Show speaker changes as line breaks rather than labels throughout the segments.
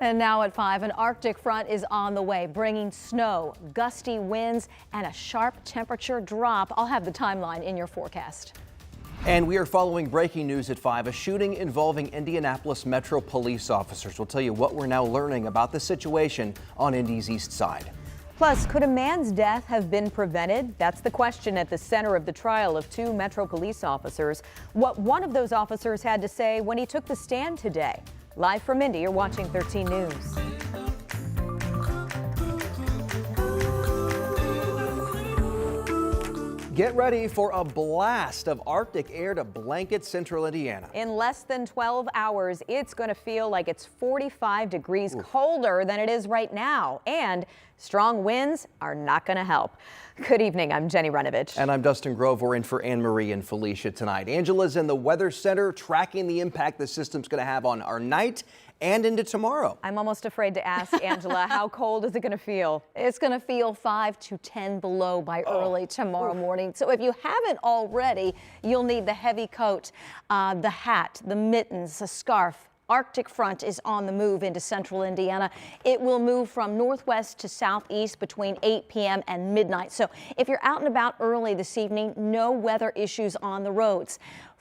And now at 5, an Arctic front is on the way, bringing snow, gusty winds, and a sharp temperature drop. I'll have the timeline in your forecast.
And we are following breaking news at 5. A shooting involving Indianapolis Metro police officers. We'll tell you what we're now learning about the situation on Indy's east side.
Plus, could a man's death have been prevented? That's the question at the center of the trial of 2 Metro police officers. What one of those officers had to say when he took the stand today. Live from Indy, you're watching 13 News.
Get ready for a blast of Arctic air to blanket central Indiana.
In less than 12 hours, it's going to feel like it's 45 degrees colder than it is right now. And strong winds are not going to help. Good evening. I'm Jenny Runovich.
And I'm Dustin Grove. We're in for Anne Marie and Felicia tonight. Angela's in the Weather Center tracking the impact the system's going to have on our night and into tomorrow.
I'm almost afraid to ask Angela, how cold is it going to feel?
It's going to feel 5 to 10 below by early tomorrow morning. So if you haven't already, you'll need the heavy coat, the hat, the mittens, a scarf. Arctic front is on the move into central Indiana. It will move from northwest to southeast between 8 p.m. and midnight. So if you're out and about early this evening, no weather issues on the roads.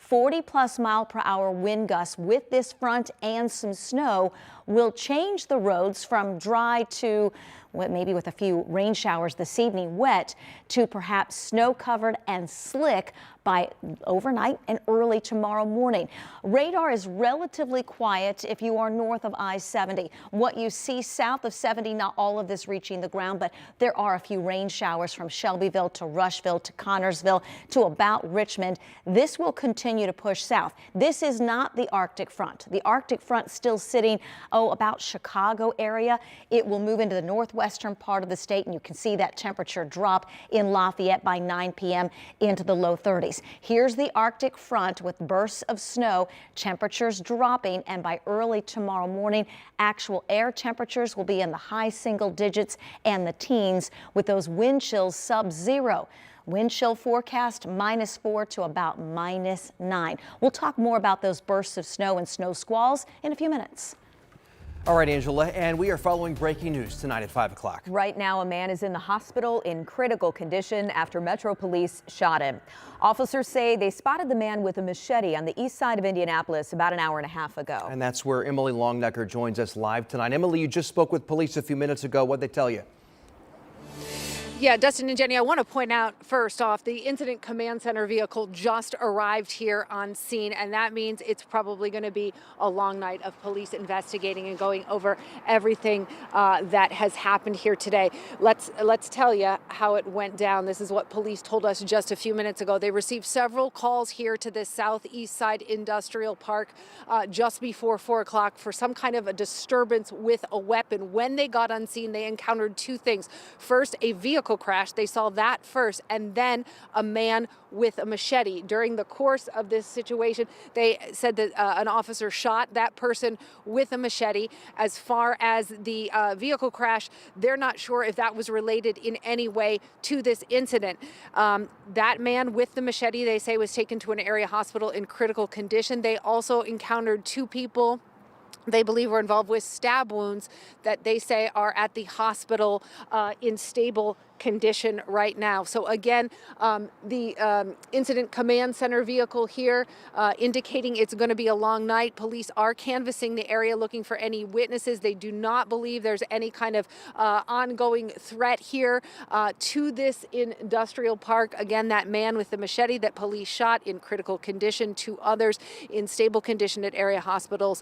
40+ mile-per-hour wind gusts with this front and some snow will change the roads from dry to, maybe with a few rain showers this evening, wet, to perhaps snow-covered and slick by overnight and early tomorrow morning. Radar is relatively quiet if you are north of I-70. What you see south of 70, not all of this reaching the ground, but there are a few rain showers from Shelbyville to Rushville to Connorsville to about Richmond. This will continue to push south. This is not the Arctic front. The Arctic front still sitting, about Chicago area. It will move into the northwestern part of the state, and you can see that temperature drop in Lafayette by 9 p.m. into the low 30s. Here's the Arctic front with bursts of snow, temperatures dropping, and by early tomorrow morning, actual air temperatures will be in the high single digits and the teens with those wind chills sub-zero. Wind chill forecast -4 to about -9. We'll talk more about those bursts of snow and snow squalls in a few minutes.
All right, Angela, and we are following breaking news tonight at 5 o'clock.
Right now, a man is in the hospital in critical condition after Metro Police shot him. Officers say they spotted the man with a machete on the east side of Indianapolis about an hour and a half ago.
And that's where Emily Longnecker joins us live tonight. Emily, you just spoke with police a few minutes ago. What'd they tell you?
Yeah, Dustin and Jenny, I want to point out first off, the Incident Command Center vehicle just arrived here on scene, and that means it's probably going to be a long night of police investigating and going over everything that has happened here today. Let's tell you how it went down. This is what police told us just a few minutes ago. They received several calls here to the southeast side industrial park just before 4 o'clock for some kind of a disturbance with a weapon. When they got on scene, they encountered 2 things. First, a vehicle crash. They saw that first, and then a man with a machete. During the course of this situation, they said that an officer shot that person with a machete. As far as the vehicle crash, they're not sure if that was related in any way to this incident. That man with the machete, they say, was taken to an area hospital in critical condition. They also encountered 2 people they believe were involved with stab wounds that they say are at the hospital in stable condition right now. So again, the Incident Command Center vehicle here indicating it's going to be a long night. Police are canvassing the area looking for any witnesses. They do not believe there's any kind of ongoing threat here to this industrial park. Again, that man with the machete that police shot in critical condition, 2 others in stable condition at area hospitals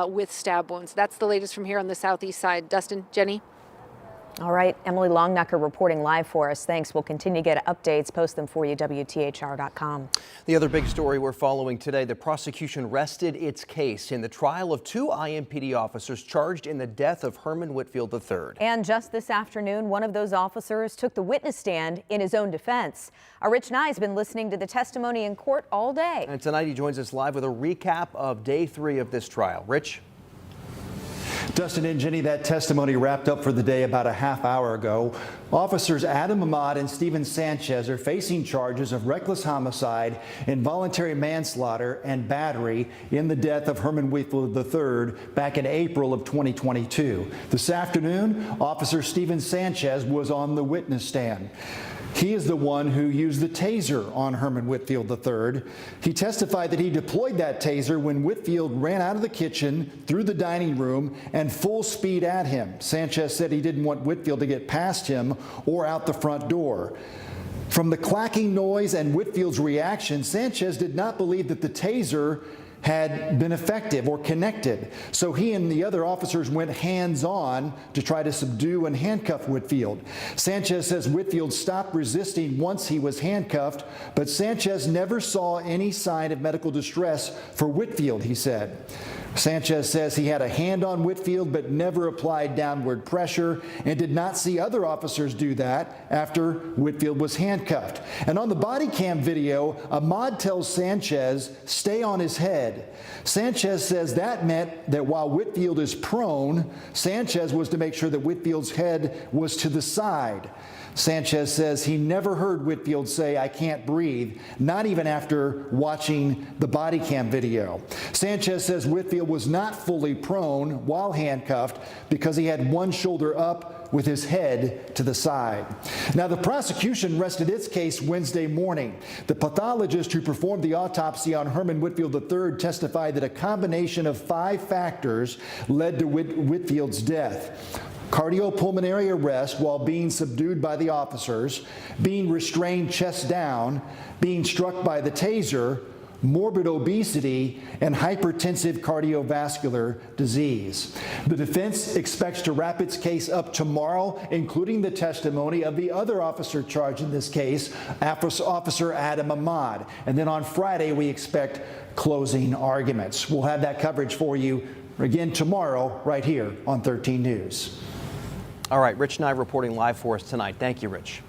with stab wounds. That's the latest from here on the southeast side. Dustin, Jenny?
All right, Emily Longnecker reporting live for us. Thanks. We'll continue to get updates, post them for you, WTHR.com.
The other big story we're following today, the prosecution rested its case in the trial of 2 IMPD officers charged in the death of Herman Whitfield III.
And just this afternoon, one of those officers took the witness stand in his own defense. Our Rich Nye's been listening to the testimony in court all day.
And tonight he joins us live with a recap of day 3 of this trial. Rich?
Dustin and Jenny, that testimony wrapped up for the day about a half hour ago. Officers Adam Ahmad and Steven Sanchez are facing charges of reckless homicide, involuntary manslaughter, and battery in the death of Herman Whitfield III back in April of 2022. This afternoon, Officer Steven Sanchez was on the witness stand. He is the one who used the taser on Herman Whitfield III. He testified that he deployed that taser when Whitfield ran out of the kitchen, through the dining room, and full speed at him. Sanchez said he didn't want Whitfield to get past him or out the front door. From the clacking noise and Whitfield's reaction, Sanchez did not believe that the taser had been effective or connected. So he and the other officers went hands-on to try to subdue and handcuff Whitfield. Sanchez says Whitfield stopped resisting once he was handcuffed, but Sanchez never saw any sign of medical distress for Whitfield, he said. Sanchez says he had a hand on Whitfield but never applied downward pressure and did not see other officers do that after Whitfield was handcuffed. And on the body cam video, Ahmad tells Sanchez, "Stay on his head." Sanchez says that meant that while Whitfield is prone, Sanchez was to make sure that Whitfield's head was to the side. Sanchez says he never heard Whitfield say, "I can't breathe," not even after watching the body cam video. Sanchez says Whitfield was not fully prone while handcuffed because he had one shoulder up with his head to the side. Now, the prosecution rested its case Wednesday morning. The pathologist who performed the autopsy on Herman Whitfield III testified that a combination of 5 factors led to Whitfield's death: cardiopulmonary arrest while being subdued by the officers, being restrained chest down, being struck by the taser, morbid obesity, and hypertensive cardiovascular disease. The defense expects to wrap its case up tomorrow, including the testimony of the other officer charged in this case, Officer Adam Ahmad. And then on Friday, we expect closing arguments. We'll have that coverage for you again tomorrow right here on 13 News.
All right, Rich Nye reporting live for us tonight. Thank you, Rich.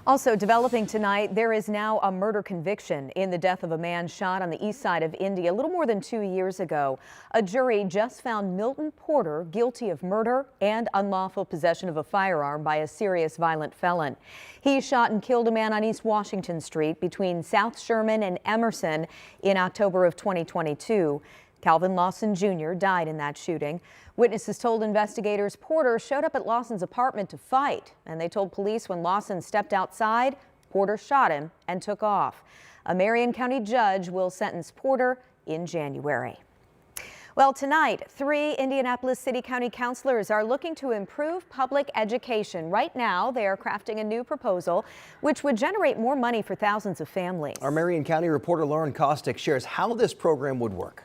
Also developing tonight, there is now a murder conviction in the death of a man shot on the east side of Indy a little more than 2 years ago. A jury just found Milton Porter guilty of murder and unlawful possession of a firearm by a serious violent felon. He shot and killed a man on East Washington Street between South Sherman and Emerson in October of 2022. Calvin Lawson Jr. died in that shooting. Witnesses told investigators Porter showed up at Lawson's apartment to fight, and they told police when Lawson stepped outside, Porter shot him and took off. A Marion County judge will sentence Porter in January. Well, tonight, 3 Indianapolis City County councilors are looking to improve public education. Right now, they are crafting a new proposal which would generate more money for thousands of families.
Our Marion County reporter Lauren Kostick shares how this program would work.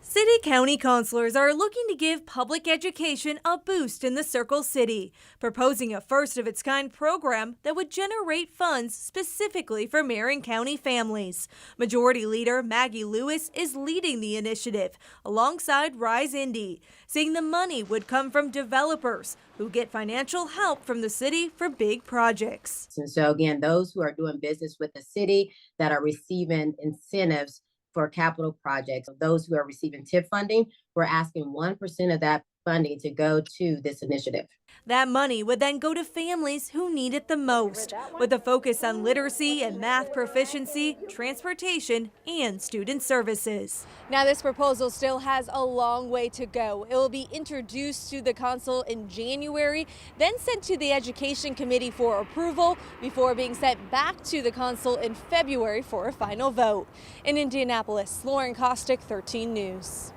City County councilors are looking to give public education a boost in the Circle City, proposing a first-of-its-kind program that would generate funds specifically for Marion County families. Majority Leader Maggie Lewis is leading the initiative alongside Rise Indy, saying the money would come from developers who get financial help from the city for big projects.
And so again, those who are doing business with the city that are receiving incentives for capital projects, those who are receiving TIP funding, we're asking 1% of that funding to go to this initiative.
That money would then go to families who need it the most, with a focus on literacy and math proficiency, transportation, and student services. Now, this proposal still has a long way to go. It will be introduced to the council in January, then sent to the Education Committee for approval before being sent back to the council in February for a final vote. In Indianapolis, Lauren Kostick, 13 News.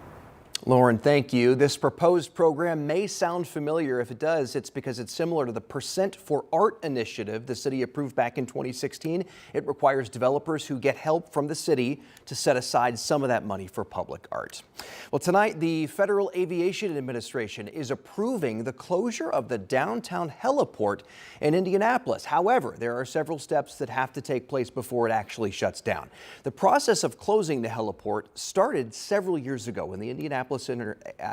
Lauren, thank you. This proposed program may sound familiar. If it does, it's because it's similar to the Percent for Art initiative the city approved back in 2016. It requires developers who get help from the city to set aside some of that money for public art. Well, tonight, the Federal Aviation Administration is approving the closure of the downtown heliport in Indianapolis. However, there are several steps that have to take place before it actually shuts down. The process of closing the heliport started several years ago when the Indianapolis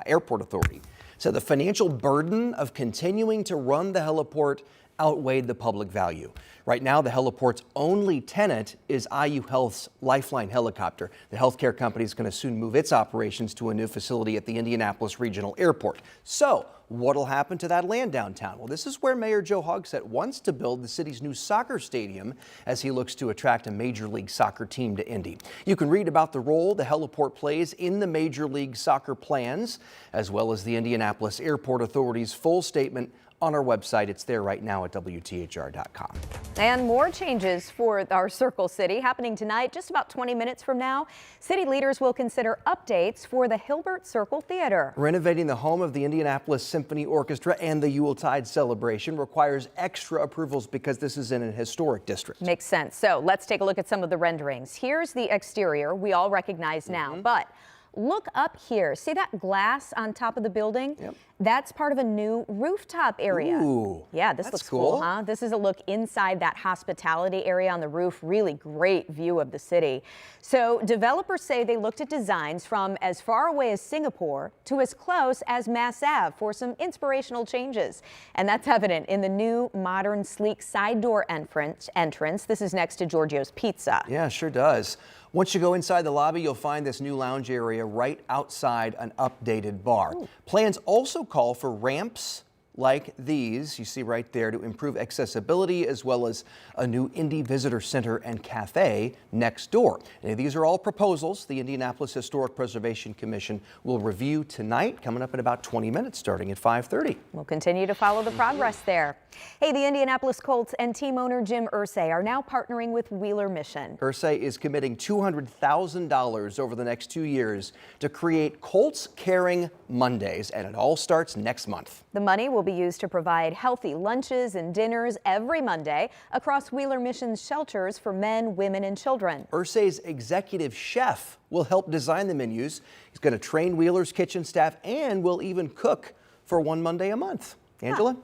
Airport Authority said the financial burden of continuing to run the heliport outweighed the public value. Right now, the heliport's only tenant is IU Health's Lifeline helicopter. The healthcare company is going to soon move its operations to a new facility at the Indianapolis Regional Airport. So, what'll happen to that land downtown? Well, this is where Mayor Joe Hogsett wants to build the city's new soccer stadium as he looks to attract a Major League Soccer team to Indy. You can read about the role the heliport plays in the Major League Soccer plans, as well as the Indianapolis Airport Authority's full statement on our website. It's there right now at WTHR.com.
And more changes for our Circle City happening tonight, just about 20 minutes from now. City leaders will consider updates for the Hilbert Circle Theater.
Renovating the home of the Indianapolis Symphony Orchestra and the Yuletide celebration requires extra approvals because this is in a historic district.
Makes sense. So let's take a look at some of the renderings. Here's the exterior we all recognize now, but look up here. See that glass on top of the building?
Yep.
That's part of a new rooftop area.
Ooh,
yeah, this
that's
looks cool,
cool,
huh? This is a look inside that hospitality area on the roof. Really great view of the city. So developers say they looked at designs from as far away as Singapore to as close as Mass Ave for some inspirational changes. And that's evident in the new modern sleek side door entrance. This is next to Giorgio's Pizza.
Yeah, sure does. Once you go inside the lobby, you'll find this new lounge area right outside an updated bar. Ooh. Plans also call for ramps like these you see right there to improve accessibility, as well as a new Indy Visitor Center and Cafe next door. And these are all proposals the Indianapolis Historic Preservation Commission will review tonight, coming up in about 20 minutes, starting at 5:30.
We'll continue to follow the progress there. Hey, the Indianapolis Colts and team owner Jim Irsay are now partnering with Wheeler Mission.
Irsay is committing $200,000 over the next 2 years to create Colts Caring Mondays, and it all starts next month.
The money will be used to provide healthy lunches and dinners every Monday across Wheeler Mission's shelters for men, women, and children.
Irsay's executive chef will help design the menus. He's going to train Wheeler's kitchen staff and will even cook for one Monday a month. Angela?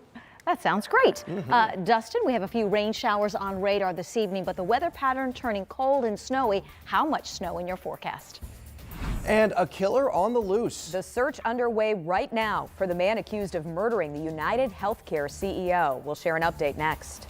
That sounds great. Dustin, we have a few rain showers on radar this evening, but the weather pattern turning cold and snowy. How much snow in your forecast?
And a killer on the loose.
The search underway right now for the man accused of murdering the United Healthcare CEO. We'll share an update next.